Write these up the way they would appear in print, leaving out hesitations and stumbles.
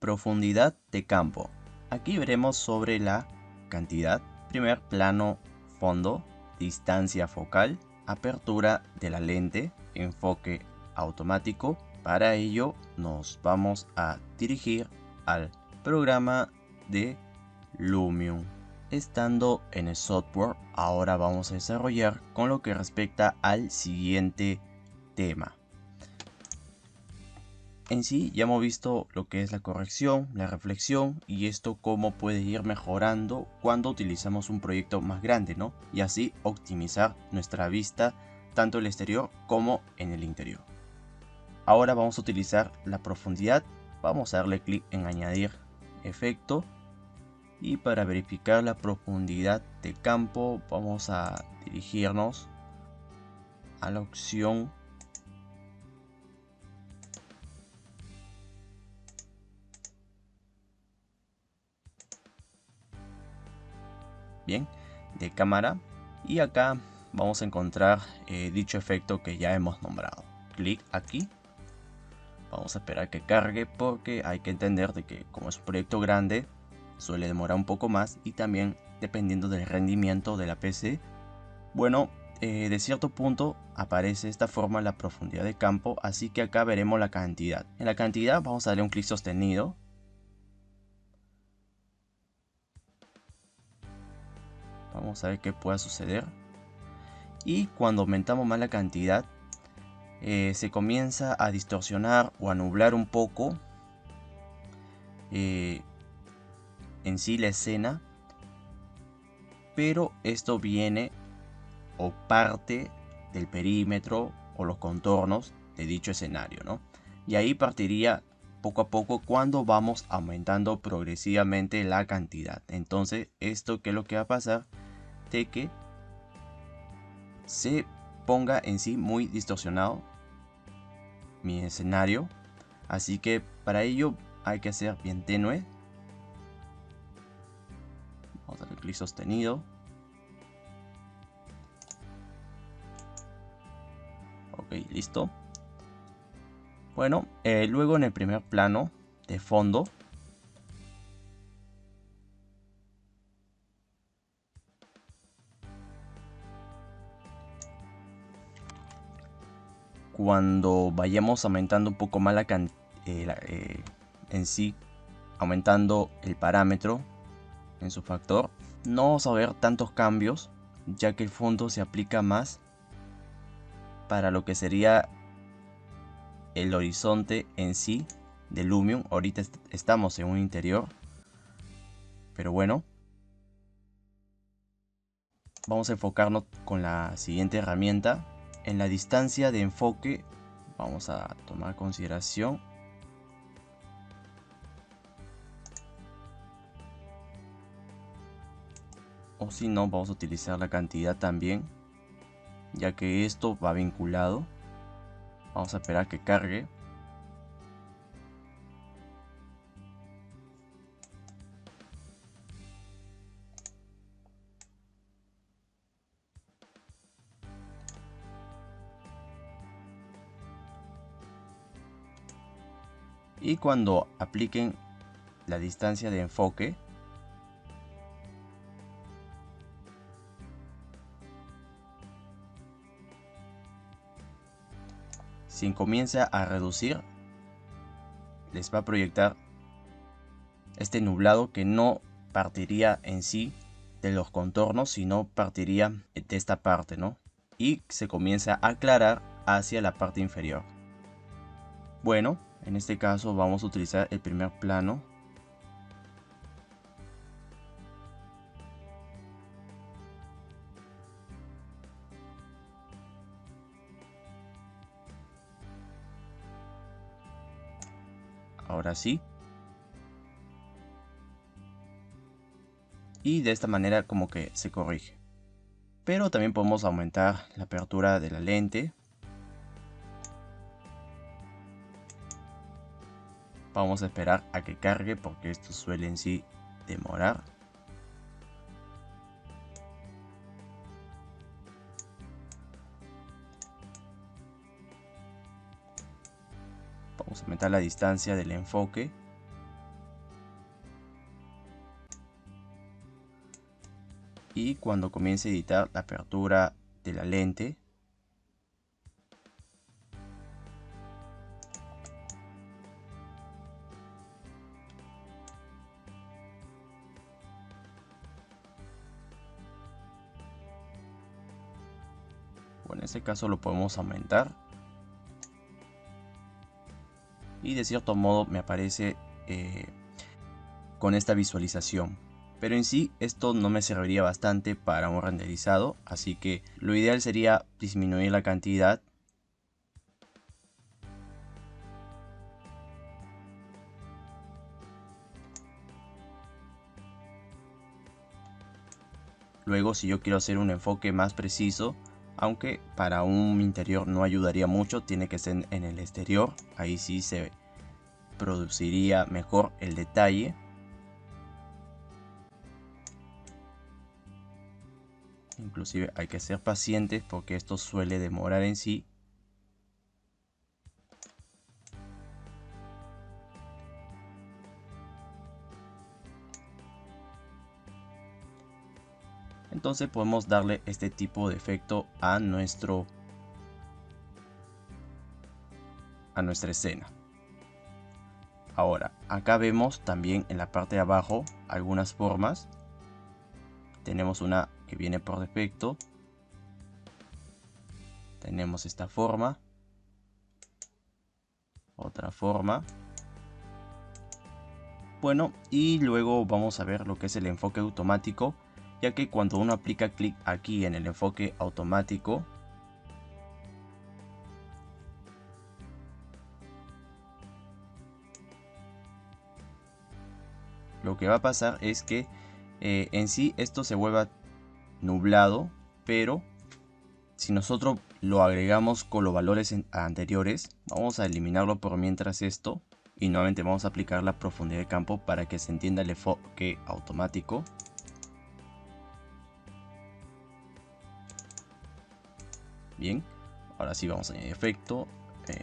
Profundidad de campo. Aquí veremos sobre la cantidad, primer plano, fondo, distancia focal, apertura de la lente, enfoque automático. Para ello nos vamos a dirigir al programa de Lumion. Estando en el software, ahora vamos a desarrollar con lo que respecta al siguiente tema. En sí ya hemos visto lo que es la corrección, la reflexión y esto cómo puede ir mejorando cuando utilizamos un proyecto más grande, ¿no? Y así optimizar nuestra vista tanto en el exterior como en el interior. Ahora vamos a utilizar la profundidad. Vamos a darle clic en añadir efecto. Y para verificar la profundidad de campo vamos a dirigirnos a la opción de cámara y acá vamos a encontrar dicho efecto que ya hemos nombrado. Clic aquí. Vamos a esperar que cargue porque hay que entender de que como es un proyecto grande suele demorar un poco más y también dependiendo del rendimiento de la PC. Bueno, de cierto punto aparece de esta forma la profundidad de campo, así que acá veremos la cantidad. En la cantidad vamos a darle un clic sostenido. Vamos a ver qué pueda suceder. Y cuando aumentamos más la cantidad, se comienza a distorsionar o a nublar un poco en sí la escena. Pero esto viene o parte del perímetro o los contornos de dicho escenario, ¿no? Y ahí partiría poco a poco cuando vamos aumentando progresivamente la cantidad. Entonces, esto que es lo que va a pasar de que se ponga en sí muy distorsionado mi escenario. Así que para ello hay que hacer bien tenue. Vamos a darle clic sostenido. Ok, listo. Bueno, luego en el primer plano de fondo cuando vayamos aumentando un poco más la cantidad en sí, aumentando el parámetro en su factor, no vamos a ver tantos cambios ya que el fondo se aplica más para lo que sería el horizonte en sí de Lumion. Ahorita estamos en un interior, pero bueno, vamos a enfocarnos con la siguiente herramienta. En la distancia de enfoque vamos a tomar consideración o si no vamos a utilizar la cantidad también, ya que esto va vinculado. Vamos a esperar que cargue. Y cuando apliquen la distancia de enfoque, si comienza a reducir, les va a proyectar este nublado que no partiría en sí de los contornos, sino partiría de esta parte, ¿no? Y se comienza a aclarar hacia la parte inferior. Bueno, en este caso vamos a utilizar el primer plano. Ahora sí. Y de esta manera como que se corrige. Pero también podemos aumentar la apertura de la lente. Vamos a esperar a que cargue porque esto suele en sí demorar. Vamos a aumentar la distancia del enfoque. y cuando comience a editar la apertura de la lente, en este caso lo podemos aumentar y de cierto modo me aparece con esta visualización, pero en sí esto no me serviría bastante para un renderizado, así que lo ideal sería disminuir la cantidad luego. Si yo quiero hacer un enfoque más preciso, aunque para un interior no ayudaría mucho, tiene que ser en el exterior, ahí sí se produciría mejor el detalle. Inclusive hay que ser pacientes porque esto suele demorar en sí. Entonces podemos darle este tipo de efecto a nuestra escena. Ahora, acá vemos también en la parte de abajo algunas formas. Tenemos una que viene por defecto. Tenemos esta forma. Otra forma. Bueno, y luego vamos a ver lo que es el enfoque automático, ya que cuando uno aplica clic aquí en el enfoque automático, lo que va a pasar es que en sí esto se vuelva nublado, pero si nosotros lo agregamos con los valores anteriores, vamos a eliminarlo por mientras esto, y nuevamente vamos a aplicar la profundidad de campo para que se entienda el enfoque automático. Bien, ahora sí vamos a añadir efecto,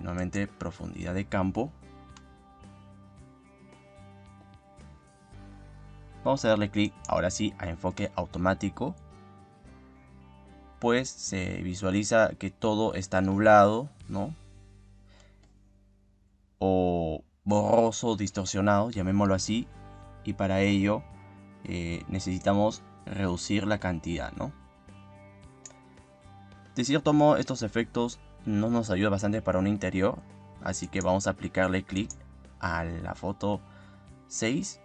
nuevamente profundidad de campo. Vamos a darle clic ahora sí a enfoque automático. Pues se visualiza que todo está nublado, ¿no? O borroso, distorsionado, llamémoslo así. Y para ello necesitamos reducir la cantidad, ¿no? De cierto modo estos efectos no nos ayudan bastante para un interior. Así que vamos a aplicarle clic a la foto 6.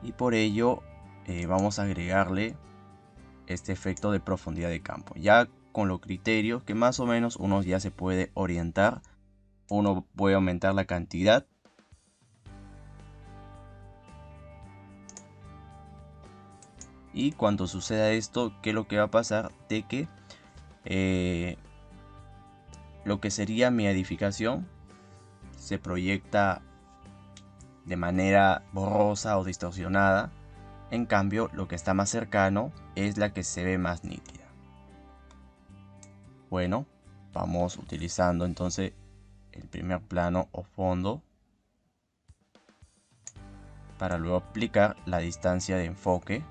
Y por ello vamos a agregarle este efecto de profundidad de campo. Ya con los criterios que más o menos uno ya se puede orientar. Uno puede aumentar la cantidad. Y cuando suceda esto, ¿qué es lo que va a pasar? De que lo que sería mi edificación se proyecta de manera borrosa o distorsionada. En cambio, lo que está más cercano es la que se ve más nítida. Bueno, vamos utilizando entonces el primer plano o fondo para luego aplicar la distancia de enfoque.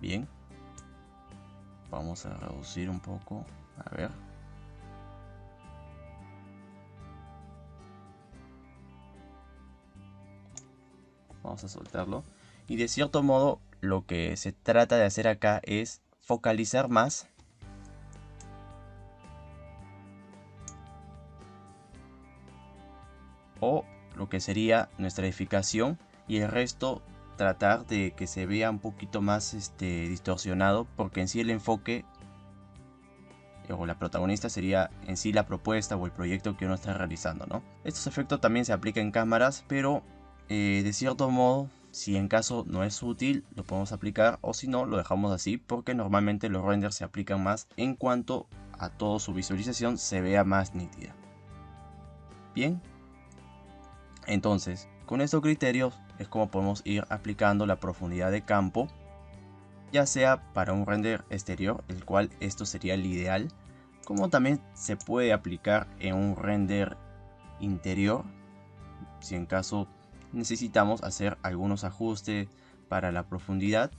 Bien, vamos a reducir un poco, a ver. Vamos a soltarlo. Y de cierto modo lo que se trata de hacer acá es focalizar más o lo que sería nuestra edificación, y el resto tratar de que se vea un poquito más distorsionado, porque en sí el enfoque o la protagonista sería en sí la propuesta o el proyecto que uno está realizando, ¿no? Estos efectos también se aplican en cámaras, pero de cierto modo, si en caso no es útil, lo podemos aplicar, o si no, lo dejamos así, porque normalmente los renders se aplican más en cuanto a toda su visualización se vea más nítida. Bien, entonces con estos criterios es como podemos ir aplicando la profundidad de campo, ya sea para un render exterior, el cual esto sería el ideal, como también se puede aplicar en un render interior, si en caso necesitamos hacer algunos ajustes para la profundidad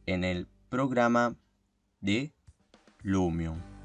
en el programa de Lumion.